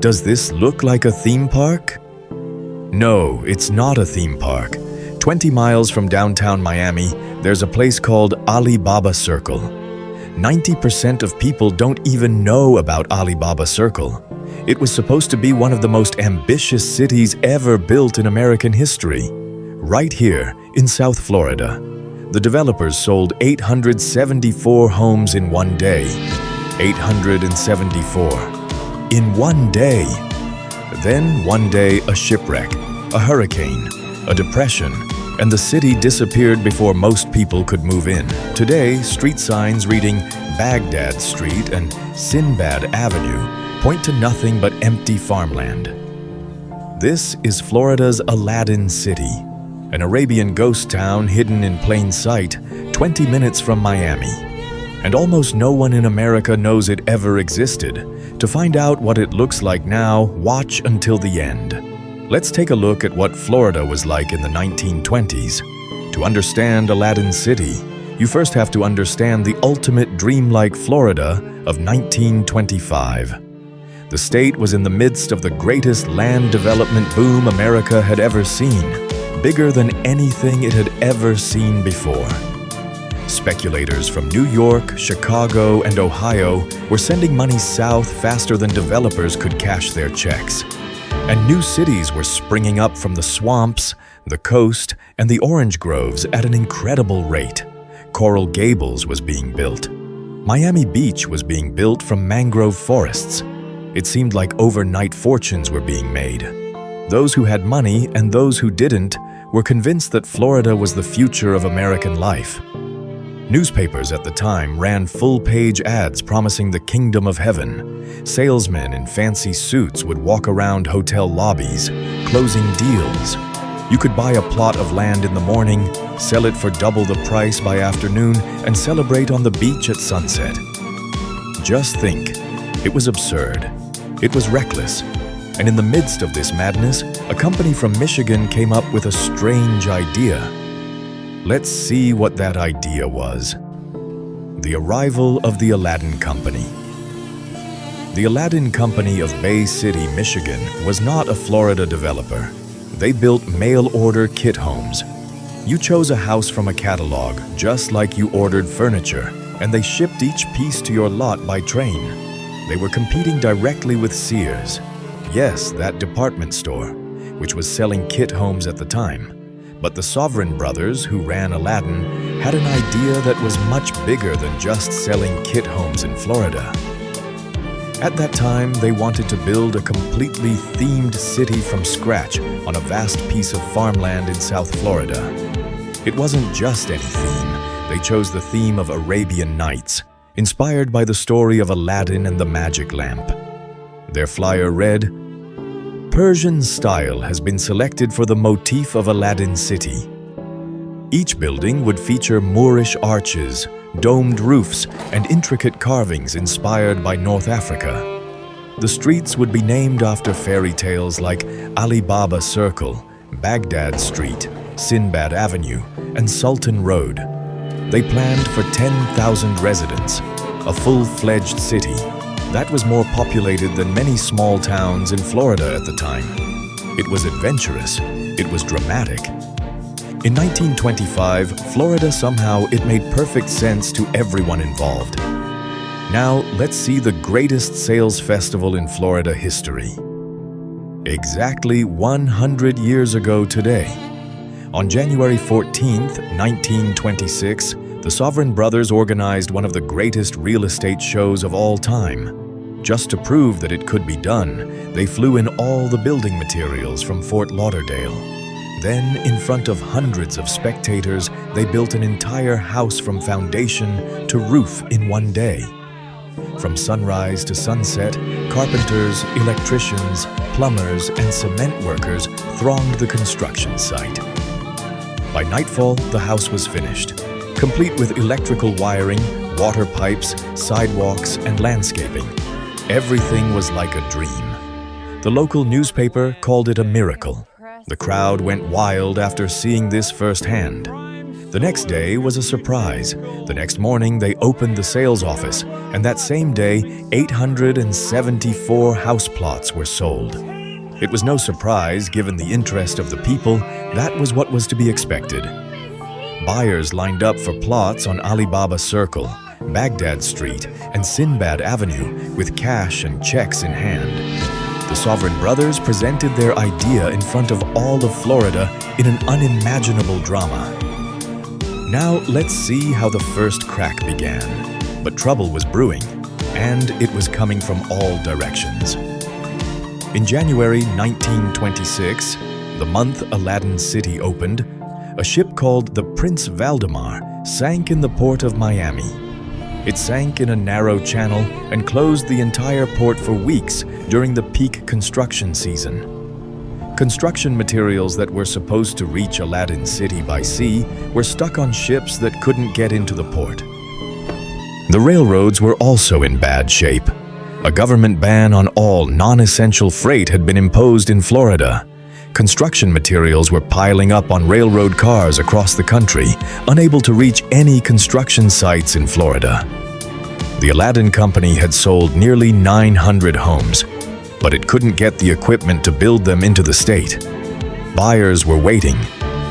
Does this look like a theme park? No, it's not a theme park. 20 miles from downtown Miami, there's a place called Alibaba Circle. 90% of people don't even know about Alibaba Circle. It was supposed to be one of the most ambitious cities ever built in American history. Right here in South Florida, the developers sold 874 homes in one day. 874. In one day. Then one day a shipwreck, a hurricane, a depression, and the city disappeared before most people could move in. Today, street signs reading Baghdad Street and Sinbad Avenue point to nothing but empty farmland. This is Florida's Aladdin City, an Arabian ghost town hidden in plain sight 20 minutes from Miami. And almost no one in America knows it ever existed. To find out what it looks like now, watch until the end. Let's take a look at what Florida was like in the 1920s. To understand Aladdin City, you first have to understand the ultimate dreamlike Florida of 1925. The state was in the midst of the greatest land development boom America had ever seen, bigger than anything it had ever seen before. Speculators from New York, Chicago, and Ohio were sending money south faster than developers could cash their checks. And new cities were springing up from the swamps, the coast, and the orange groves at an incredible rate. Coral Gables was being built. Miami Beach was being built from mangrove forests. It seemed like overnight fortunes were being made. Those who had money and those who didn't were convinced that Florida was the future of American life. Newspapers at the time ran full-page ads promising the kingdom of heaven. Salesmen in fancy suits would walk around hotel lobbies, closing deals. You could buy a plot of land in the morning, sell it for double the price by afternoon, and celebrate on the beach at sunset. Just think, it was absurd. It was reckless. And in the midst of this madness, a company from Michigan came up with a strange idea. Let's see what that idea was. The arrival of the Aladdin Company. The Aladdin Company of Bay City, Michigan, was not a Florida developer. They built mail-order kit homes. You chose a house from a catalog, just like you ordered furniture, and they shipped each piece to your lot by train. They were competing directly with Sears. Yes, that department store, which was selling kit homes at the time. But the Sovereign brothers, who ran Aladdin, had an idea that was much bigger than just selling kit homes in Florida. At that time, they wanted to build a completely themed city from scratch on a vast piece of farmland in South Florida. It wasn't just any theme. They chose the theme of Arabian Nights, inspired by the story of Aladdin and the magic lamp. Their flyer read, "Persian style has been selected for the motif of Aladdin City." Each building would feature Moorish arches, domed roofs, and intricate carvings inspired by North Africa. The streets would be named after fairy tales like Alibaba Circle, Baghdad Street, Sinbad Avenue, and Sultan Road. They planned for 10,000 residents, a full-fledged city. That was more populated than many small towns in Florida at the time. It was adventurous. It was dramatic. In 1925, Florida somehow it made perfect sense to everyone involved. Now, let's see the greatest sales festival in Florida history. Exactly 100 years ago today, on January 14th, 1926, the Sovereign brothers organized one of the greatest real estate shows of all time. Just to prove that it could be done, they flew in all the building materials from Fort Lauderdale. Then, in front of hundreds of spectators, they built an entire house from foundation to roof in one day. From sunrise to sunset, carpenters, electricians, plumbers, and cement workers thronged the construction site. By nightfall, the house was finished, complete with electrical wiring, water pipes, sidewalks, and landscaping. Everything was like a dream. The local newspaper called it a miracle. The crowd went wild after seeing this firsthand. The next day was a surprise. The next morning, they opened the sales office, and that same day, 874 house plots were sold. It was no surprise, given the interest of the people, that was what was to be expected. Buyers lined up for plots on Alibaba Circle, Baghdad Street, and Sinbad Avenue with cash and checks in hand. The Sovereign Brothers presented their idea in front of all of Florida in an unimaginable drama. Now let's see how the first crack began. But trouble was brewing, and it was coming from all directions. In January 1926, the month Aladdin City opened, a ship called the Prince Valdemar sank in the port of Miami. It sank in a narrow channel and closed the entire port for weeks during the peak construction season. Construction materials that were supposed to reach Aladdin City by sea were stuck on ships that couldn't get into the port. The railroads were also in bad shape. A government ban on all non-essential freight had been imposed in Florida. Construction materials were piling up on railroad cars across the country, unable to reach any construction sites in Florida. The Aladdin Company had sold nearly 900 homes, but it couldn't get the equipment to build them into the state. Buyers were waiting,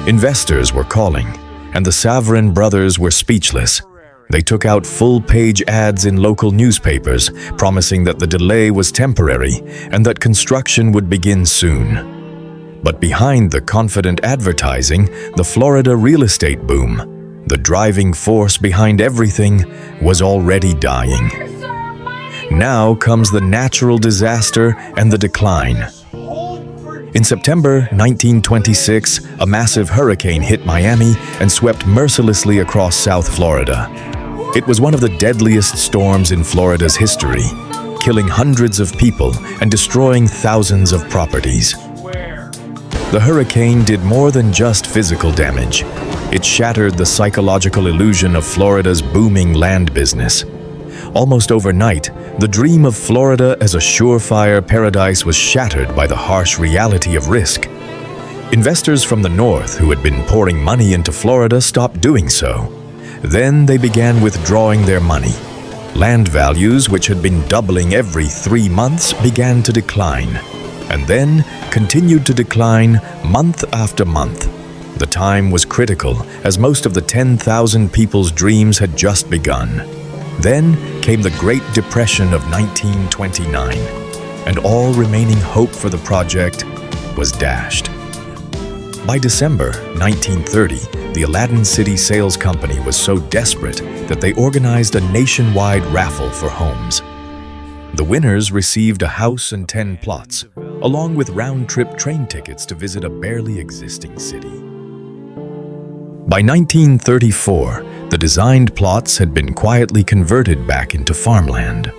investors were calling, and the Sovereign Brothers were speechless. They took out full-page ads in local newspapers, promising that the delay was temporary and that construction would begin soon. But behind the confident advertising, the Florida real estate boom, the driving force behind everything, was already dying. Now comes the natural disaster and the decline. In September 1926, a massive hurricane hit Miami and swept mercilessly across South Florida. It was one of the deadliest storms in Florida's history, killing hundreds of people and destroying thousands of properties. The hurricane did more than just physical damage. It shattered the psychological illusion of Florida's booming land business. Almost overnight, the dream of Florida as a surefire paradise was shattered by the harsh reality of risk. Investors from the north who had been pouring money into Florida stopped doing so. Then they began withdrawing their money. Land values, which had been doubling every 3 months, began to decline, and then continued to decline month after month. The time was critical, as most of the 10,000 people's dreams had just begun. Then came the Great Depression of 1929, and all remaining hope for the project was dashed. By December 1930, the Aladdin City Sales Company was so desperate that they organized a nationwide raffle for homes. The winners received a house and 10 plots, along with round-trip train tickets to visit a barely existing city. By 1934, the designed plots had been quietly converted back into farmland.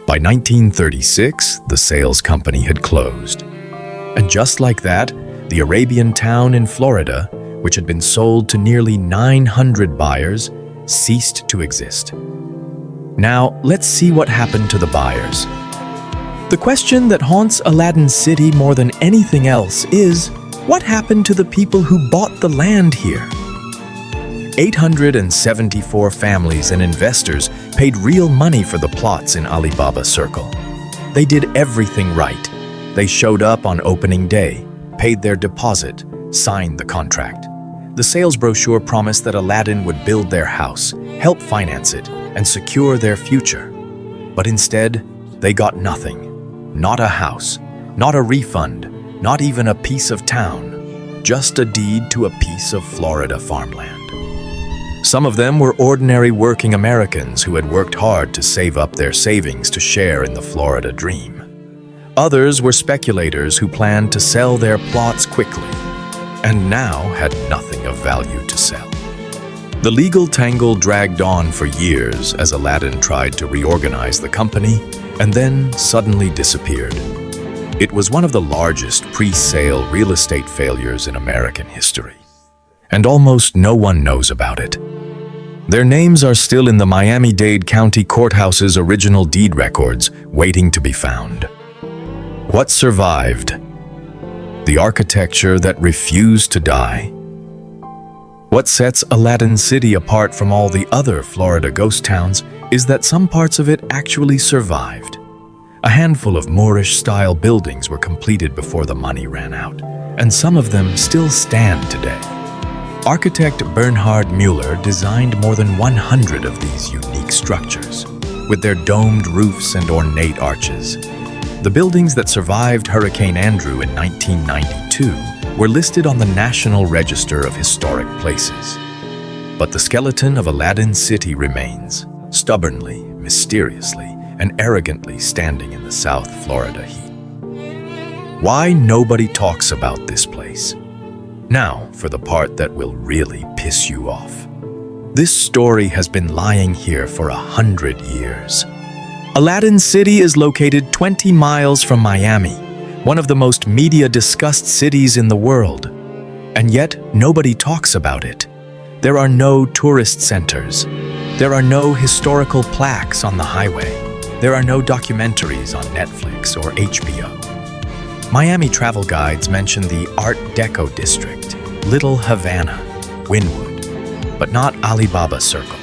By 1936, the sales company had closed. And just like that, the Arabian town in Florida, which had been sold to nearly 900 buyers, ceased to exist. Now, let's see what happened to the buyers. The question that haunts Aladdin City more than anything else is, what happened to the people who bought the land here? 874 families and investors paid real money for the plots in Alibaba Circle. They did everything right. They showed up on opening day, paid their deposit, signed the contract. The sales brochure promised that Aladdin would build their house, help finance it, and secure their future. But instead, they got nothing. Not a house, not a refund, not even a piece of town, just a deed to a piece of Florida farmland. Some of them were ordinary working Americans who had worked hard to save up their savings to share in the Florida dream. Others were speculators who planned to sell their plots quickly, and now had nothing of value to sell. The legal tangle dragged on for years as Aladdin tried to reorganize the company and then suddenly disappeared. It was one of the largest pre-sale real estate failures in American history, and almost no one knows about it. Their names are still in the Miami-Dade County Courthouse's original deed records, waiting to be found. What survived? The architecture that refused to die. What sets Aladdin City apart from all the other Florida ghost towns is that some parts of it actually survived. A handful of Moorish-style buildings were completed before the money ran out, and some of them still stand today. Architect Bernhard Mueller designed more than 100 of these unique structures, with their domed roofs and ornate arches. The buildings that survived Hurricane Andrew in 1992 were listed on the National Register of Historic Places. But the skeleton of Aladdin City remains, stubbornly, mysteriously, and arrogantly standing in the South Florida heat. Why nobody talks about this place? Now for the part that will really piss you off. This story has been lying here for 100 years. Aladdin City is located 20 miles from Miami, one of the most media-discussed cities in the world. And yet, nobody talks about it. There are no tourist centers. There are no historical plaques on the highway. There are no documentaries on Netflix or HBO. Miami travel guides mention the Art Deco district, Little Havana, Wynwood, but not Alibaba Circle.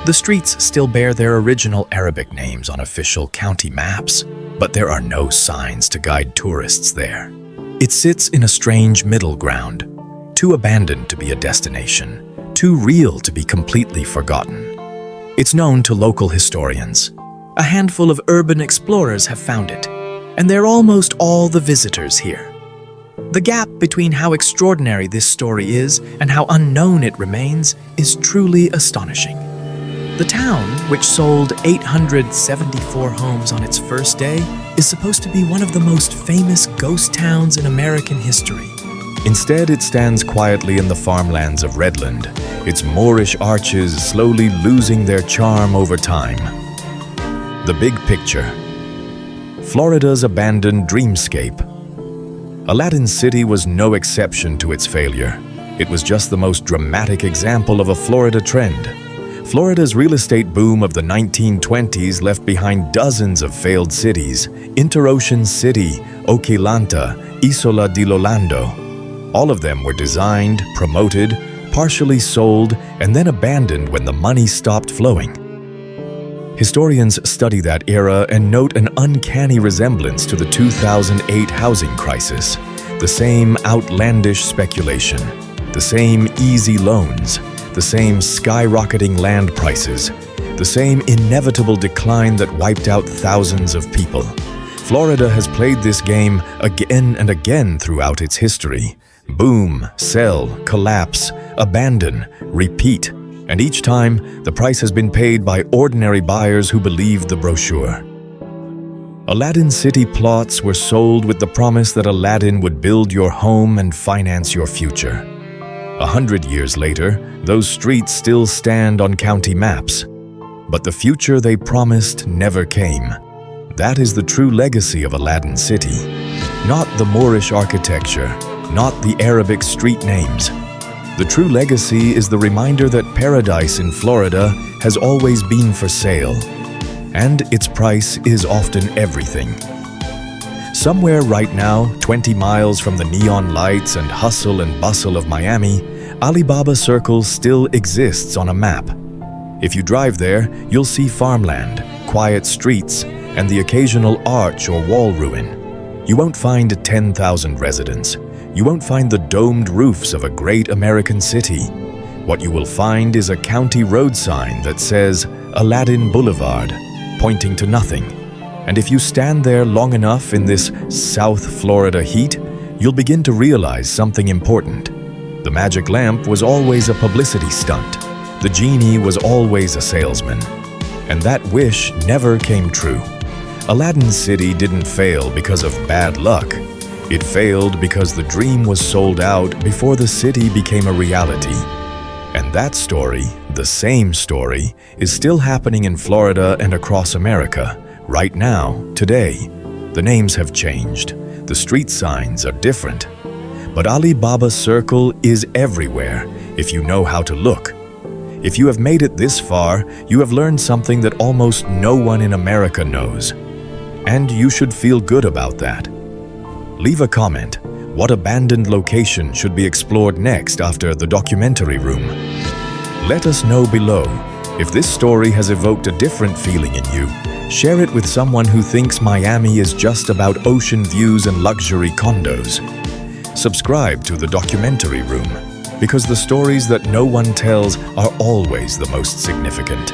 The streets still bear their original Arabic names on official county maps, but there are no signs to guide tourists there. It sits in a strange middle ground, too abandoned to be a destination, too real to be completely forgotten. It's known to local historians. A handful of urban explorers have found it, and they're almost all the visitors here. The gap between how extraordinary this story is and how unknown it remains is truly astonishing. The town, which sold 874 homes on its first day, is supposed to be one of the most famous ghost towns in American history. Instead, it stands quietly in the farmlands of Redland, its Moorish arches slowly losing their charm over time. The big picture. Florida's abandoned dreamscape. Aladdin City was no exception to its failure. It was just the most dramatic example of a Florida trend. Florida's real estate boom of the 1920s left behind dozens of failed cities: Interocean City, Oquilanta, Isola di Lolando. All of them were designed, promoted, partially sold, and then abandoned when the money stopped flowing. Historians study that era and note an uncanny resemblance to the 2008 housing crisis. The same outlandish speculation, the same easy loans, the same skyrocketing land prices, the same inevitable decline that wiped out thousands of people. Florida has played this game again and again throughout its history. Boom, sell, collapse, abandon, repeat. And each time, the price has been paid by ordinary buyers who believed the brochure. Aladdin City plots were sold with the promise that Aladdin would build your home and finance your future. 100 years later, those streets still stand on county maps. But the future they promised never came. That is the true legacy of Aladdin City. Not the Moorish architecture, not the Arabic street names. The true legacy is the reminder that paradise in Florida has always been for sale, and its price is often everything. Somewhere right now, 20 miles from the neon lights and hustle and bustle of Miami, Alibaba Circle still exists on a map. If you drive there, you'll see farmland, quiet streets, and the occasional arch or wall ruin. You won't find 10,000 residents. You won't find the domed roofs of a great American city. What you will find is a county road sign that says Aladdin Boulevard, pointing to nothing. And if you stand there long enough in this South Florida heat, you'll begin to realize something important. The magic lamp was always a publicity stunt. The genie was always a salesman. And that wish never came true. Aladdin City didn't fail because of bad luck. It failed because the dream was sold out before the city became a reality. And that story, the same story, is still happening in Florida and across America, right now, today. The names have changed. The street signs are different. But Alibaba Circle is everywhere if you know how to look. If you have made it this far, you have learned something that almost no one in America knows. And you should feel good about that. Leave a comment. What abandoned location should be explored next after the documentary room? Let us know below. If this story has evoked a different feeling in you, share it with someone who thinks Miami is just about ocean views and luxury condos. Subscribe to the documentary room, because the stories that no one tells are always the most significant.